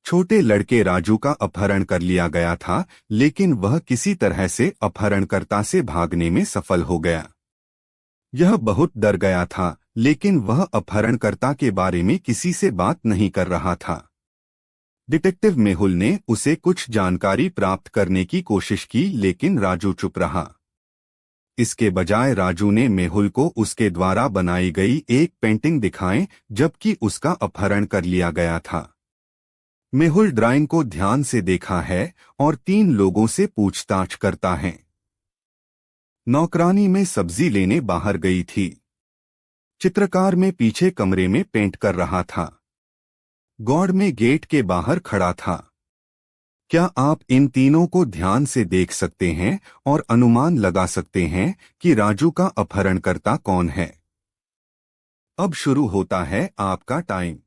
छोटे लड़के राजू का अपहरण कर लिया गया था, लेकिन वह किसी तरह से अपहरणकर्ता से भागने में सफल हो गया। यह बहुत डर गया था, लेकिन वह अपहरणकर्ता के बारे में किसी से बात नहीं कर रहा था। डिटेक्टिव मेहुल ने उसे कुछ जानकारी प्राप्त करने की कोशिश की, लेकिन राजू चुप रहा। इसके बजाय राजू ने मेहुल को उसके द्वारा बनाई गई एक पेंटिंग दिखाई, जबकि उसका अपहरण कर लिया गया था। मेहुल ड्राइंग को ध्यान से देखा है और 3 लोगों से पूछताछ करता है। नौकरानी में सब्जी लेने बाहर गई थी। चित्रकार में पीछे कमरे में पेंट कर रहा था। गॉड में गेट के बाहर खड़ा था। क्या आप इन तीनों को ध्यान से देख सकते हैं और अनुमान लगा सकते हैं कि राजू का अपहरणकर्ता कौन है? अब शुरू होता है आपका टाइम।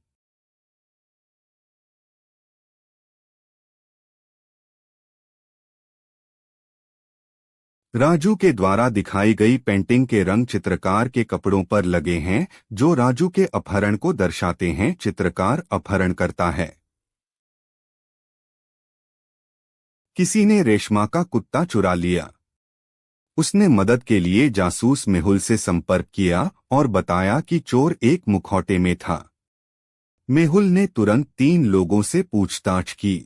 राजू के द्वारा दिखाई गई पेंटिंग के रंग चित्रकार के कपड़ों पर लगे हैं, जो राजू के अपहरण को दर्शाते हैं। चित्रकार अपहरण करता है। किसी ने रेशमा का कुत्ता चुरा लिया। उसने मदद के लिए जासूस मेहुल से संपर्क किया और बताया कि चोर एक मुखौटे में था। मेहुल ने तुरंत 3 लोगों से पूछताछ की।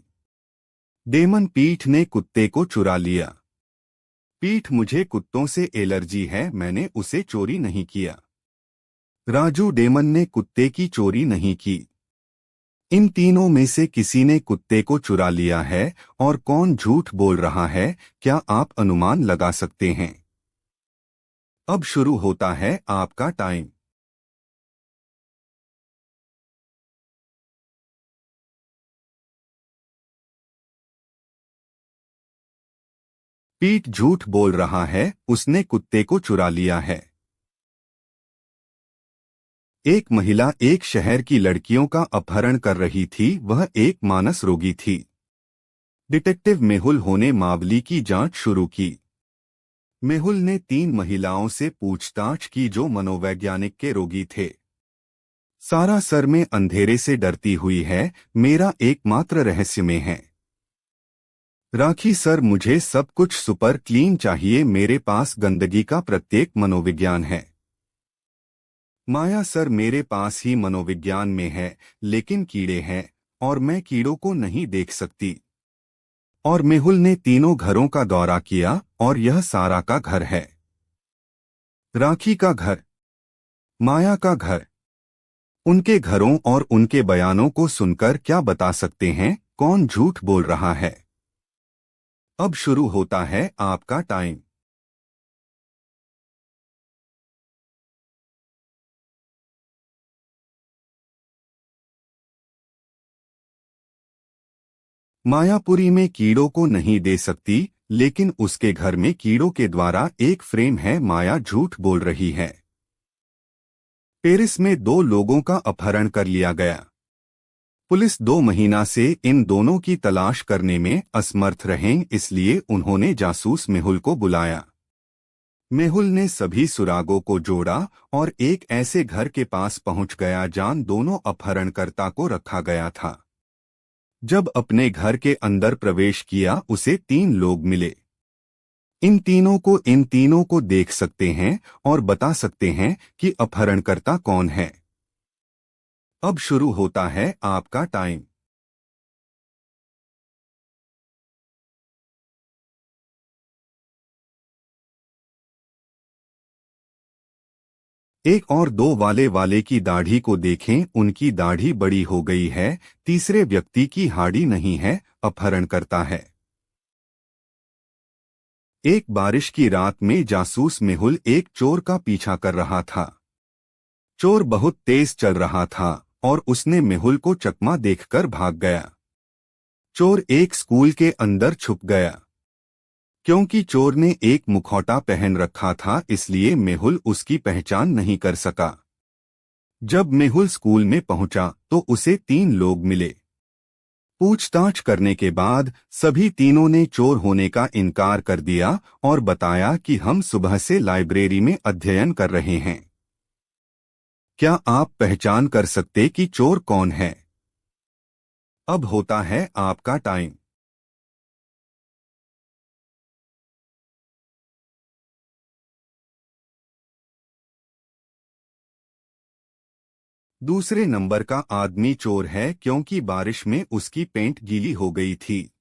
डेमन पीठ ने कुत्ते को चुरा लिया। पीठ, मुझे कुत्तों से एलर्जी है, मैंने उसे चोरी नहीं किया। राजू, डेमन ने कुत्ते की चोरी नहीं की। इन तीनों में से किसी ने कुत्ते को चुरा लिया है, और कौन झूठ बोल रहा है, क्या आप अनुमान लगा सकते हैं? अब शुरू होता है आपका टाइम। पीठ झूठ बोल रहा है, उसने कुत्ते को चुरा लिया है। एक महिला एक शहर की लड़कियों का अपहरण कर रही थी, वह एक मानस रोगी थी। डिटेक्टिव मेहुल होने मामले की जांच शुरू की। मेहुल ने 3 महिलाओं से पूछताछ की जो मनोवैज्ञानिक के रोगी थे। सारा सर में अंधेरे से डरती हुई है, मेरा एकमात्र रहस्य में है। राखी सर, मुझे सब कुछ सुपर क्लीन चाहिए, मेरे पास गंदगी का प्रत्येक मनोविज्ञान है। माया सर, मेरे पास ही मनोविज्ञान में है, लेकिन कीड़े हैं और मैं कीड़ों को नहीं देख सकती। और मेहुल ने तीनों घरों का दौरा किया और यह सारा का घर है। राखी का घर, माया का घर। उनके घरों और उनके बयानों को सुनकर क्या बता सकते हैं कौन झूठ बोल रहा है? अब शुरू होता है आपका टाइम। मायापुरी में कीड़ों को नहीं दे सकती, लेकिन उसके घर में कीड़ों के द्वारा एक फ्रेम है। माया झूठ बोल रही है। पेरिस में 2 लोगों का अपहरण कर लिया गया। पुलिस 2 महीना से इन दोनों की तलाश करने में असमर्थ रहे, इसलिए उन्होंने जासूस मेहुल को बुलाया। मेहुल ने सभी सुरागों को जोड़ा और एक ऐसे घर के पास पहुंच गया जहां दोनों अपहरणकर्ता को रखा गया था। जब अपने घर के अंदर प्रवेश किया, उसे 3 लोग मिले। इन तीनों को देख सकते हैं और बता सकते हैं कि अपहरणकर्ता कौन है। अब शुरू होता है आपका टाइम। एक और 2 वाले की दाढ़ी को देखें, उनकी दाढ़ी बड़ी हो गई है। तीसरे व्यक्ति की हाड़ी नहीं है, अपहरणकर्ता है। एक बारिश की रात में जासूस मेहुल एक चोर का पीछा कर रहा था। चोर बहुत तेज चल रहा था और उसने मेहुल को चकमा देखकर भाग गया। चोर एक स्कूल के अंदर छुप गया। क्योंकि चोर ने एक मुखौटा पहन रखा था, इसलिए मेहुल उसकी पहचान नहीं कर सका। जब मेहुल स्कूल में पहुंचा तो उसे 3 लोग मिले। पूछताछ करने के बाद सभी तीनों ने चोर होने का इनकार कर दिया और बताया कि हम सुबह से लाइब्रेरी में अध्ययन कर रहे हैं। क्या आप पहचान कर सकते कि चोर कौन है? अब होता है आपका टाइम। दूसरे नंबर का आदमी चोर है क्योंकि बारिश में उसकी पेंट गीली हो गई थी।